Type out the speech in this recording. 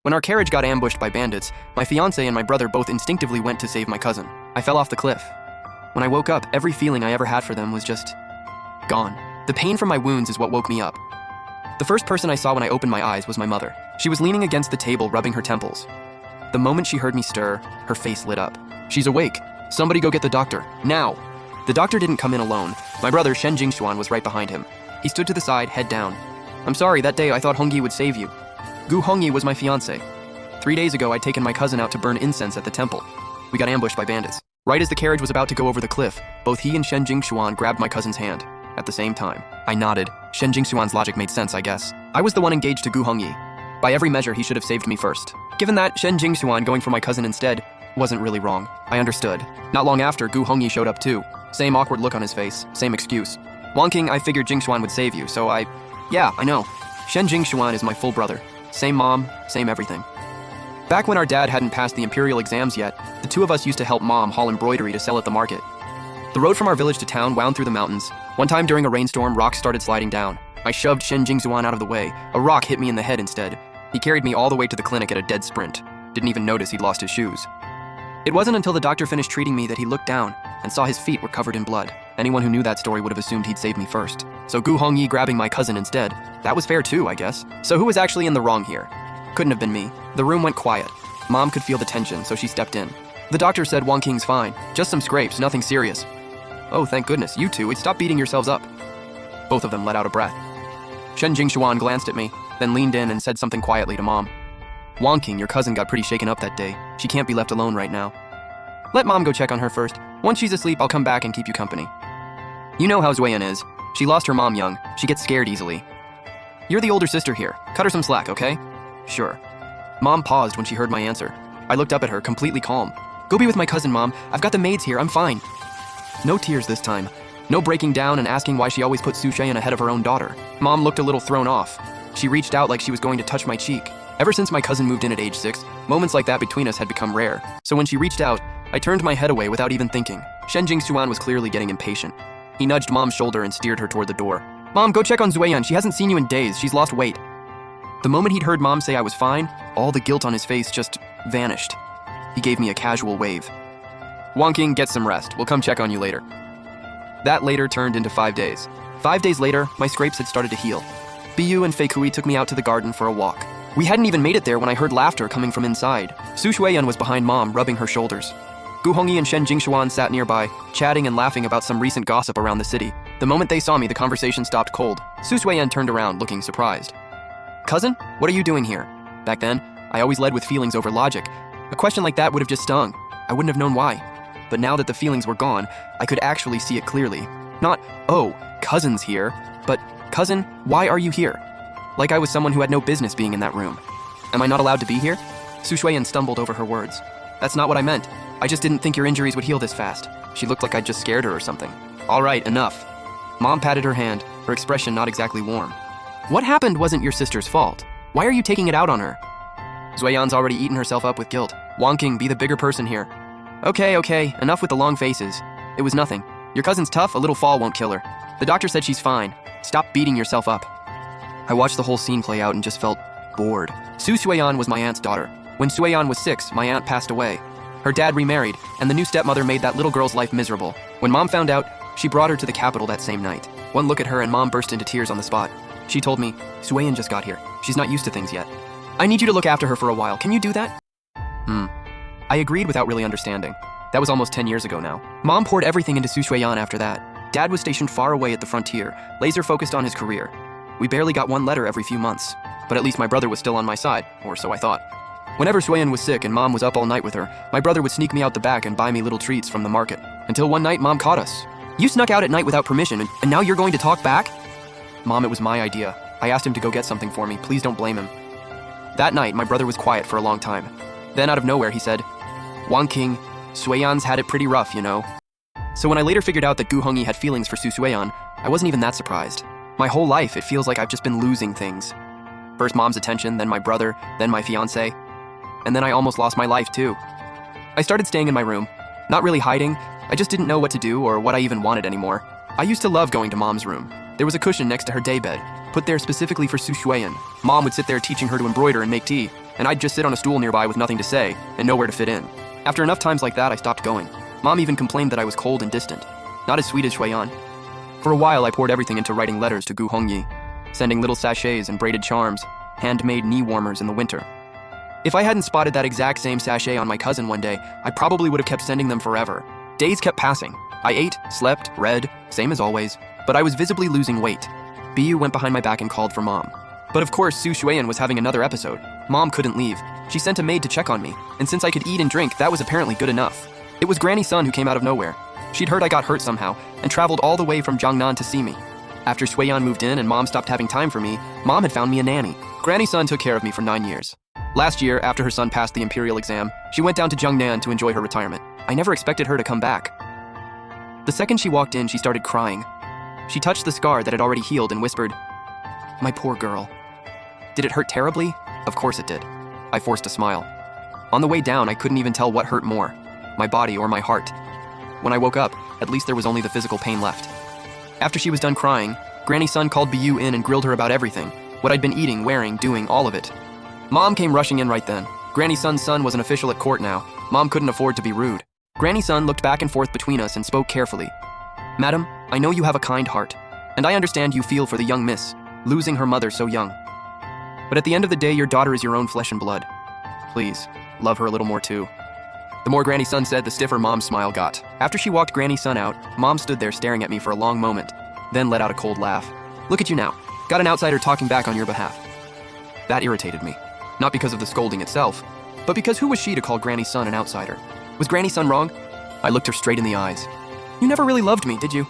When our carriage got ambushed by bandits, my fiancé and my brother both instinctively went to save my cousin. I fell off the cliff. When I woke up, every feeling I ever had for them was just gone. The pain from my wounds is what woke me up. The first person I saw when I opened my eyes was my mother. She was leaning against the table, rubbing her temples. The moment she heard me stir, her face lit up. "She's awake. Somebody go get the doctor. Now!" The doctor didn't come in alone. My brother, Shen Jingshuan, was right behind him. He stood to the side, head down. "I'm sorry, that day I thought Hongyi would save you. Gu Hongyi was my fiancé. 3 days ago, I'd taken my cousin out to burn incense at the temple. We got ambushed by bandits. Right as the carriage was about to go over the cliff, both he and Shen Jingshuan grabbed my cousin's hand. At the same time, I nodded. Shen Jingshuan's logic made sense, I guess. I was the one engaged to Gu Hongyi. By every measure, he should have saved me first. Given that, Shen Jingshuan going for my cousin instead wasn't really wrong. I understood. Not long after, Gu Hongyi showed up too. Same awkward look on his face, same excuse. Wang King, I figured Jingshuan would save you, so Yeah, I know. Shen Jingshuan is my full brother. Same mom, same everything. Back when our dad hadn't passed the imperial exams yet, the two of us used to help mom haul embroidery to sell at the market. The road from our village to town wound through the mountains. One time during a rainstorm, rocks started sliding down. I shoved Shen Jingshuan out of the way. A rock hit me in the head instead. He carried me all the way to the clinic at a dead sprint. Didn't even notice he'd lost his shoes. It wasn't until the doctor finished treating me that he looked down and saw his feet were covered in blood. Anyone who knew that story would have assumed he'd saved me first. So Gu Hongyi grabbing my cousin instead, that was fair too, I guess. So who was actually in the wrong here? Couldn't have been me. The room went quiet. Mom could feel the tension, so she stepped in. The doctor said Wang King's fine. Just some scrapes, nothing serious. Oh, thank goodness, you two, stop beating yourselves up. Both of them let out a breath. Shen Jingshuan glanced at me, then leaned in and said something quietly to Mom. Wang King, your cousin got pretty shaken up that day. She can't be left alone right now. Let Mom go check on her first. Once she's asleep, I'll come back and keep you company. You know how Zueyan is. She lost her mom young. She gets scared easily. You're the older sister here. Cut her some slack, okay? Sure. Mom paused when she heard my answer. I looked up at her, completely calm. Go be with my cousin, Mom. I've got the maids here. I'm fine. No tears this time. No breaking down and asking why she always put Su Sheyan ahead of her own daughter. Mom looked a little thrown off. She reached out like she was going to touch my cheek. Ever since my cousin moved in at age 6, moments like that between us had become rare. So when she reached out, I turned my head away without even thinking. Shen Jingshuan was clearly getting impatient. He nudged Mom's shoulder and steered her toward the door. Mom, go check on Zueyan. She hasn't seen you in days. She's lost weight. The moment he'd heard Mom say I was fine, all the guilt on his face just vanished. He gave me a casual wave. Wang King, get some rest. We'll come check on you later. That later turned into 5 days. 5 days later, my scrapes had started to heal. Biyu and Fei Kui took me out to the garden for a walk. We hadn't even made it there when I heard laughter coming from inside. Su Shuiyan was behind Mom, rubbing her shoulders. Gu Hongyi and Shen Jingshuan sat nearby, chatting and laughing about some recent gossip around the city. The moment they saw me, the conversation stopped cold. Su Shuiyan turned around, looking surprised. Cousin, what are you doing here? Back then, I always led with feelings over logic. A question like that would have just stung. I wouldn't have known why. But now that the feelings were gone, I could actually see it clearly. Not, oh, cousin's here, but, cousin, why are you here? Like I was someone who had no business being in that room. Am I not allowed to be here? Su Shuiyan stumbled over her words. That's not what I meant. I just didn't think your injuries would heal this fast. She looked like I'd just scared her or something. All right, enough. Mom patted her hand, her expression not exactly warm. What happened wasn't your sister's fault. Why are you taking it out on her? Zueyan's already eaten herself up with guilt. Wang King, be the bigger person here. Okay, enough with the long faces. It was nothing. Your cousin's tough, a little fall won't kill her. The doctor said she's fine. Stop beating yourself up. I watched the whole scene play out and just felt bored. Su Shuiyan was my aunt's daughter. When Shuiyan was 6, my aunt passed away. Her dad remarried, and the new stepmother made that little girl's life miserable. When Mom found out, she brought her to the capital that same night. One look at her and Mom burst into tears on the spot. She told me, Shuiyan just got here. She's not used to things yet. I need you to look after her for a while. Can you do that? I agreed without really understanding. That was almost 10 years ago now. Mom poured everything into Su Shuiyan after that. Dad was stationed far away at the frontier, laser focused on his career. We barely got one letter every few months. But at least my brother was still on my side, or so I thought. Whenever Shuiyan was sick and Mom was up all night with her, my brother would sneak me out the back and buy me little treats from the market. Until one night, Mom caught us. You snuck out at night without permission, and now you're going to talk back? Mom, it was my idea. I asked him to go get something for me. Please don't blame him. That night, my brother was quiet for a long time. Then out of nowhere, he said, Wang King, Shuiyan's had it pretty rough, you know. So when I later figured out that Gu Hongyi had feelings for Su Shuiyan, I wasn't even that surprised. My whole life, it feels like I've just been losing things. First Mom's attention, then my brother, then my fiancé. And then I almost lost my life too. I started staying in my room. Not really hiding, I just didn't know what to do or what I even wanted anymore. I used to love going to Mom's room. There was a cushion next to her daybed, put there specifically for Su Shuiyan. Mom would sit there teaching her to embroider and make tea. and I'd just sit on a stool nearby with nothing to say and nowhere to fit in. After enough times like that, I stopped going. Mom even complained that I was cold and distant, not as sweet as Shuiyan. For a while, I poured everything into writing letters to Gu Hongyi, sending little sachets and braided charms, handmade knee warmers in the winter. If I hadn't spotted that exact same sachet on my cousin one day, I probably would have kept sending them forever. Days kept passing. I ate, slept, read, same as always, but I was visibly losing weight. Bu went behind my back and called for Mom. But of course, Su Shuiyan was having another episode. Mom couldn't leave. She sent a maid to check on me, and since I could eat and drink, that was apparently good enough. It was Granny Sun who came out of nowhere. She'd heard I got hurt somehow, and traveled all the way from Jiangnan to see me. After Shuiyan moved in and Mom stopped having time for me, Mom had found me a nanny. Granny Sun took care of me for 9 years. Last year, after her son passed the imperial exam, she went down to Jiangnan to enjoy her retirement. I never expected her to come back. The second she walked in, she started crying. She touched the scar that had already healed and whispered, "My poor girl." Did it hurt terribly? Of course it did. I forced a smile. On the way down, I couldn't even tell what hurt more, my body or my heart. When I woke up, at least there was only the physical pain left. After she was done crying, Granny Sun called Bu in and grilled her about everything, what I'd been eating, wearing, doing, all of it. Mom came rushing in right then. Granny Sun's son was an official at court now. Mom couldn't afford to be rude. Granny Sun looked back and forth between us and spoke carefully. "Madam, I know you have a kind heart, and I understand you feel for the young miss, losing her mother so young. But at the end of the day, your daughter is your own flesh and blood. Please, love her a little more too." The more Granny Sun said, the stiffer Mom's smile got. After she walked Granny Sun out, Mom stood there staring at me for a long moment, then let out a cold laugh. "Look at you now. Got an outsider talking back on your behalf." That irritated me. Not because of the scolding itself, but because who was she to call Granny Sun an outsider? Was Granny Sun wrong? I looked her straight in the eyes. "You never really loved me, did you?"